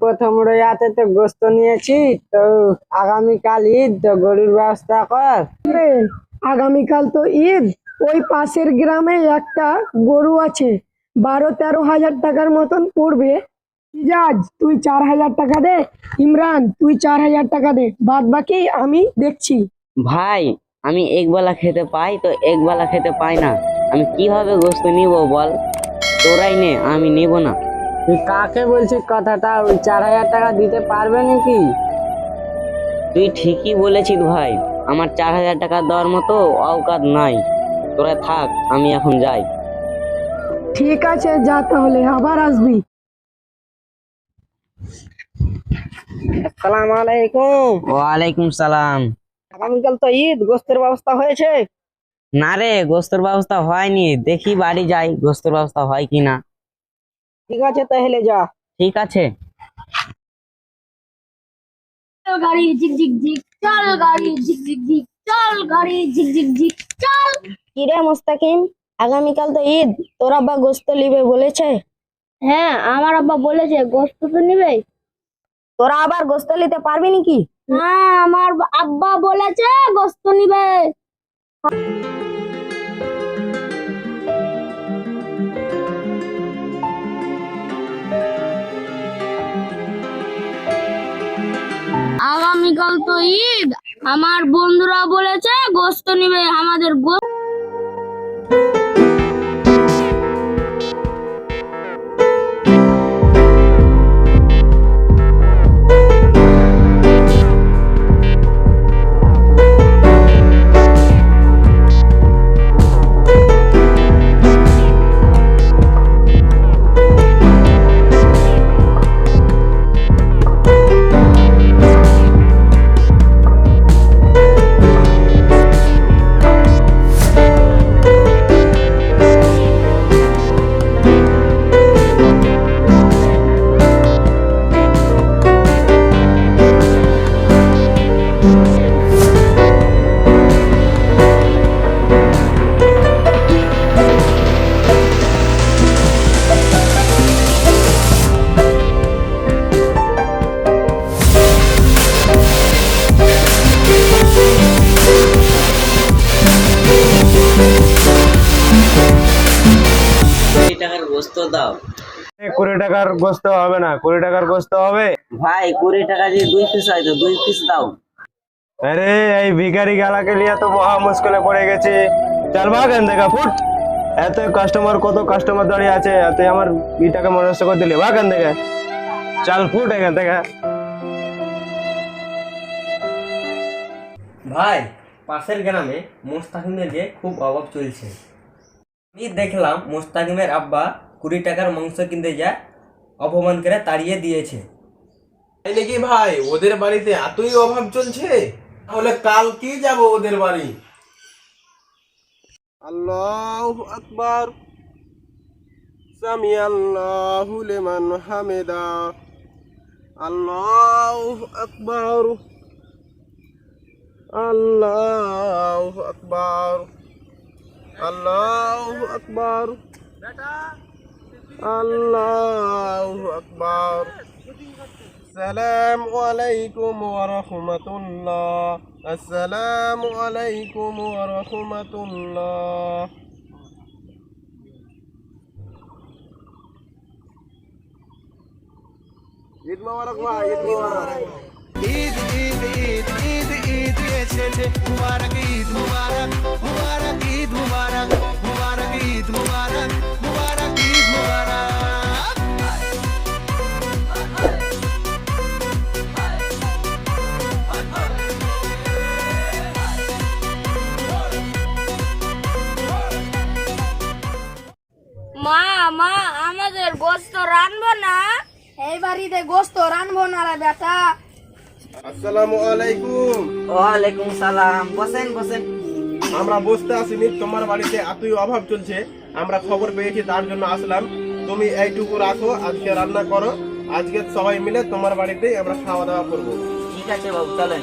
প্রথম রোজাতে তো গোস্ত নিয়েছি, তো আগামীকাল ঈদ, তো গরুর ব্যবস্থা কর। রে, আগামীকাল তো ঈদ। ওই পাশের গ্রামে একটা গরু আছে, 12-13 হাজার টাকার মতন পড়বে। ইজাজ, তুই 4 হাজার টাকা দে। ইমরান, তুই 4 হাজার টাকা দে, বাদ বাকি আমি দেখছি। ভাই, আমি একবেলা খেতে পাই তো একবেলা খেতে পাই না, আমি কিভাবে গোস্ত নিব বল? তোরাই নে, আমি নেব না। তুই কাকে বলছিস কথাটা? ওই 4 হাজার টাকা দিতে পারবে নাকি? তুই ঠিকই বলেছিস ভাই, আমার 4,000 টাকা দেওয়ার মতো অওকাত নাই। তোরা থাক, আমি এখন যাই। ঠিক আছে, যা তাহলে, আবার আসবি। আসসালামু আলাইকুম। ওয়ালাইকুম সালাম। আগামীকাল তো ঈদ, গোস্তের ব্যবস্থা হয়েছে? না রে, গোস্তের ব্যবস্থা হয়নি, দেখি বাড়ি যাই গোস্তের ব্যবস্থা হয় কিনা। ঠিক আছে, তাহলে যা। ঠিক আছে। চল গাড়ি ঝিক ঝিক ঝিক, চল গাড়ি ঝিক ঝিক ঝিক, চল গাড়ি ঝিক ঝিক ঝিক, চল। কিরে মোস্তাকিম, আগামীকাল তো ঈদ, তোর আব্বা গোস্ত নিবে বলেছে? হ্যাঁ, আমার আব্বা বলেছে গোস্ত তো নিবে। তোরা আবার গোস্ত নিতে পারবি নাকি? হ্যাঁ, আমার আব্বা বলেছে গোস্ত নিবে। আগামীকাল তো ঈদ, আমার বন্ধুরা বলেছে গোস্ত নিবে, আমাদের টাকার গোস্ত দাও 20 টাকার গোস্ত হবে না, 20 টাকার গোস্ত হবে। ভাই। 20 টাকা দিয়ে 2 পিস হয় তো 2 পিস দাও। আরে এই ভিখারি গালাকে লিয়া তো মহা মুশকিলে পড়ে গেছে। চল ভাগ এখান থেকে, ফুট। এত কাস্টমার, কত কাস্টমার দাঁড়িয়ে আছে, এত আমার টাকা মনস্থ করে দিলে, ভাগ এখান থেকে। চল ফুট এখান থেকে। ভাই, পাশের গ্রামে মোস্তাকিমের যে খুব অভাব চলছে। আমি দেখলাম মোস্তাকিমের আব্বা 20 টাকার মাংস কিনতে যা অপমান করে তাড়িয়ে দিয়েছে। তাই নাকি ভাই? ওদের বাড়িতে এতই অভাব চলছে, তাহলে কাল কি যাব ওদের বাড়ি। আল্লাহু আকবার, সামি আল্লাহু লিমান হামিদা, আল্লাহু আকবার, আল্লাহু আকবার, আল্লাহু আকবার, আল্লাহু আকবার। আসসালামু আলাইকুম ওয়া রাহমাতুল্লাহ, আসসালামু আলাইকুম ওয়া রাহমাতুল্লাহ। ঈদ মোবারক ভাই, ঈদ মোবারক। ঈদ ঈদ ঈদ ঈদ ঈদ এসেছে, মুবারক ঈদ মুবারক, মুবারক ঈদ মুবারক, মুবারক ঈদ মুবারক, মুবারক ঈদ মুবারক। মা মা, আমাদের গোস্ত রানবো না? এই বাড়িতে গোস্ত রানবো না রে বেটা। আসসালামু আলাইকুম। ওয়ালাইকুম সালাম। বসেন বসেন। আমরা বসতে আসিনি, তোমার বাড়িতে এতই অভাব চলছে, আমরা খবর পেয়েছি, তার জন্য আসলাম। তুমি এইটুকু রাখো, আজকে রান্না করো, আজকে সবাই মিলে তোমার বাড়িতেই আমরা খাওয়া দাওয়া করবো। ঠিক আছে বাবু, চলেন।